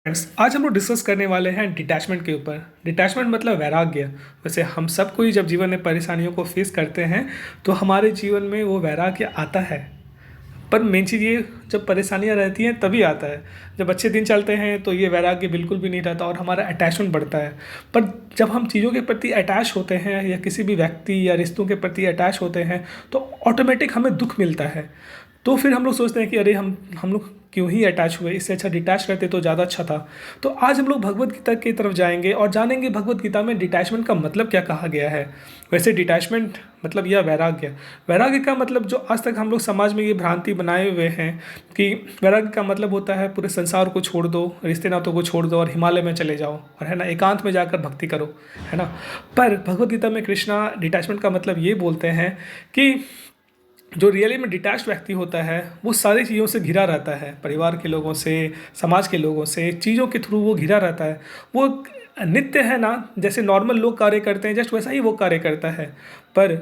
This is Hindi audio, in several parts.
फ्रेंड्स, आज हम लोग डिस्कस करने वाले हैं डिटैचमेंट के ऊपर। डिटैचमेंट मतलब वैराग्य। वैसे हम सब कोई जब जीवन में परेशानियों को फेस करते हैं तो हमारे जीवन में वो वैराग्य आता है। पर मेन चीज़ ये, जब परेशानियां रहती हैं तभी आता है। जब अच्छे दिन चलते हैं तो ये वैराग्य बिल्कुल भी नहीं रहता और हमारा अटैचमेंट बढ़ता है। पर जब हम चीज़ों के प्रति अटैच होते हैं या किसी भी व्यक्ति या रिश्तों के प्रति अटैच होते हैं तो ऑटोमेटिक हमें दुख मिलता है। तो फिर हम लोग सोचते हैं कि अरे हम लोग क्यों ही अटैच हुए, इससे अच्छा डिटैच रहते तो ज़्यादा अच्छा था। तो आज हम लोग भगवत गीता की तरफ जाएंगे और जानेंगे भगवत गीता में डिटैचमेंट का मतलब क्या कहा गया है। वैसे डिटैचमेंट मतलब यह वैराग्य। वैराग्य का मतलब जो आज तक हम लोग समाज में ये भ्रांति बनाए हुए हैं कि वैराग्य का मतलब होता है पूरे संसार को छोड़ दो, रिश्ते नातों को छोड़ दो और हिमालय में चले जाओ और है ना एकांत में जाकर भक्ति करो, है ना। पर भगवत गीता में कृष्णा डिटैचमेंट का मतलब ये बोलते हैं कि जो रियली में डिटैच्ड व्यक्ति होता है वो सारी चीज़ों से घिरा रहता है, परिवार के लोगों से, समाज के लोगों से, चीज़ों के थ्रू वो घिरा रहता है। वो नित्य है ना, जैसे नॉर्मल लोग कार्य करते हैं जस्ट वैसा ही वो कार्य करता है। पर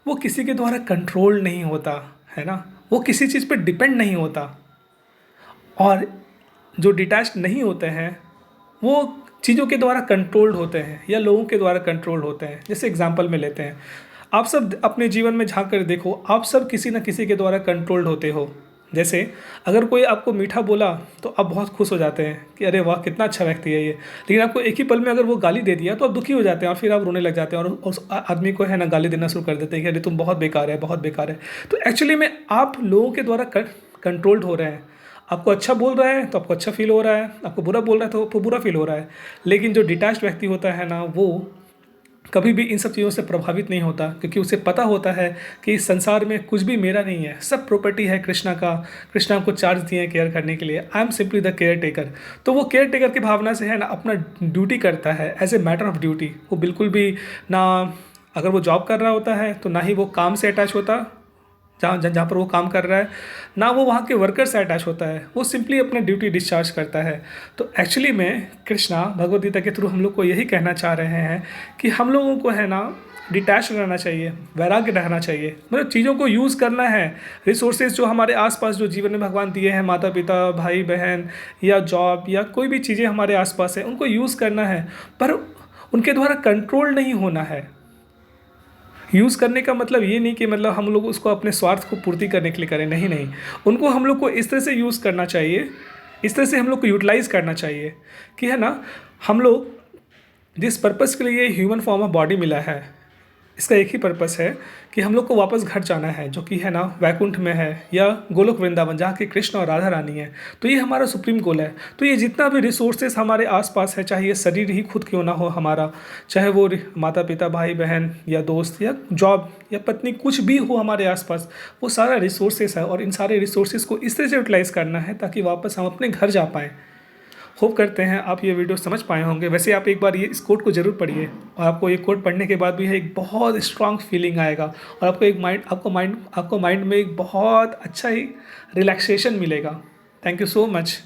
वो किसी के द्वारा कंट्रोल नहीं होता, है ना। वो किसी चीज़ पर डिपेंड नहीं होता। और जो डिटैच्ड नहीं होते हैं वो चीज़ों के द्वारा कंट्रोल्ड होते हैं या लोगों के द्वारा कंट्रोल्ड होते हैं। जैसे एग्जांपल में लेते हैं, आप सब अपने जीवन में झांक कर देखो, आप सब किसी न किसी के द्वारा कंट्रोल्ड होते हो। जैसे अगर कोई आपको मीठा बोला तो आप बहुत खुश हो जाते हैं कि अरे वाह कितना अच्छा व्यक्ति है ये। लेकिन आपको एक ही पल में अगर वो गाली दे दिया तो आप दुखी हो जाते हैं और फिर आप रोने लग जाते हैं और उस आदमी को है ना गाली देना शुरू कर देते हैं कि अरे तुम बहुत बेकार है, बहुत बेकार है। तो एक्चुअली में आप लोगों के द्वारा कंट्रोल्ड हो रहे हैं। आपको अच्छा बोल रहा है तो आपको अच्छा फील हो रहा है, आपको बुरा बोल रहा है तो आपको बुरा फील हो रहा है। लेकिन जो डिटैच्ड व्यक्ति होता है ना, वो कभी भी इन सब चीज़ों से प्रभावित नहीं होता, क्योंकि उसे पता होता है कि इस संसार में कुछ भी मेरा नहीं है, सब प्रॉपर्टी है कृष्णा का। कृष्णा हमको चार्ज दिए हैं केयर करने के लिए, I am simply the care taker. तो वो केयर टेकर की भावना से है ना अपना ड्यूटी करता है as a matter of duty. वो बिल्कुल भी ना, अगर वो जॉब कर रहा होता है तो ना ही वो काम से अटैच होता जहाँ जहाँ पर वो काम कर रहा है, ना वो वहाँ के वर्कर से अटैच होता है। वो सिंपली अपना ड्यूटी डिस्चार्ज करता है। तो एक्चुअली में कृष्णा भगवद गीता के थ्रू हम लोग को यही कहना चाह रहे हैं कि हम लोगों को है ना डिटैच रहना चाहिए, वैराग्य रहना चाहिए। मतलब चीज़ों को यूज़ करना है। रिसोर्सेज जो हमारे आसपास जो जीवन में भगवान दिए हैं, माता पिता, भाई बहन या जॉब या कोई भी चीज़ें हमारे आसपास है, उनको यूज़ करना है। पर उनके द्वारा कंट्रोल नहीं होना है। यूज़ करने का मतलब ये नहीं कि मतलब हम लोग उसको अपने स्वार्थ को पूर्ति करने के लिए करें, नहीं नहीं। उनको हम लोग को इस तरह से यूज़ करना चाहिए, इस तरह से हम लोग को यूटिलाइज़ करना चाहिए कि है ना, हम लोग जिस पर्पस के लिए ह्यूमन फॉर्म ऑफ बॉडी मिला है, इसका एक ही पर्पस है कि हम लोग को वापस घर जाना है, जो कि है ना वैकुंठ में है या गोलोक वृंदावन, जहाँ के कृष्ण और राधा रानी है। तो ये हमारा सुप्रीम गोल है। तो ये जितना भी रिसोर्सेज हमारे आसपास है, चाहे ये शरीर ही खुद क्यों ना हो हमारा, चाहे वो माता पिता, भाई बहन या दोस्त या जॉब या पत्नी, कुछ भी हो हमारे आसपास, वो सारा रिसोर्सेज है। और इन सारे रिसोर्सेज को इस तरह से यूटिलाइज़ करना है ताकि वापस हम अपने घर जा पाएँ। होप करते हैं आप ये वीडियो समझ पाए होंगे। वैसे आप एक बार ये इस कोड को ज़रूर पढ़िए और आपको ये कोड पढ़ने के बाद भी है एक बहुत स्ट्रांग फीलिंग आएगा और आपको माइंड में एक बहुत अच्छा ही रिलैक्सेशन मिलेगा। Thank you so much.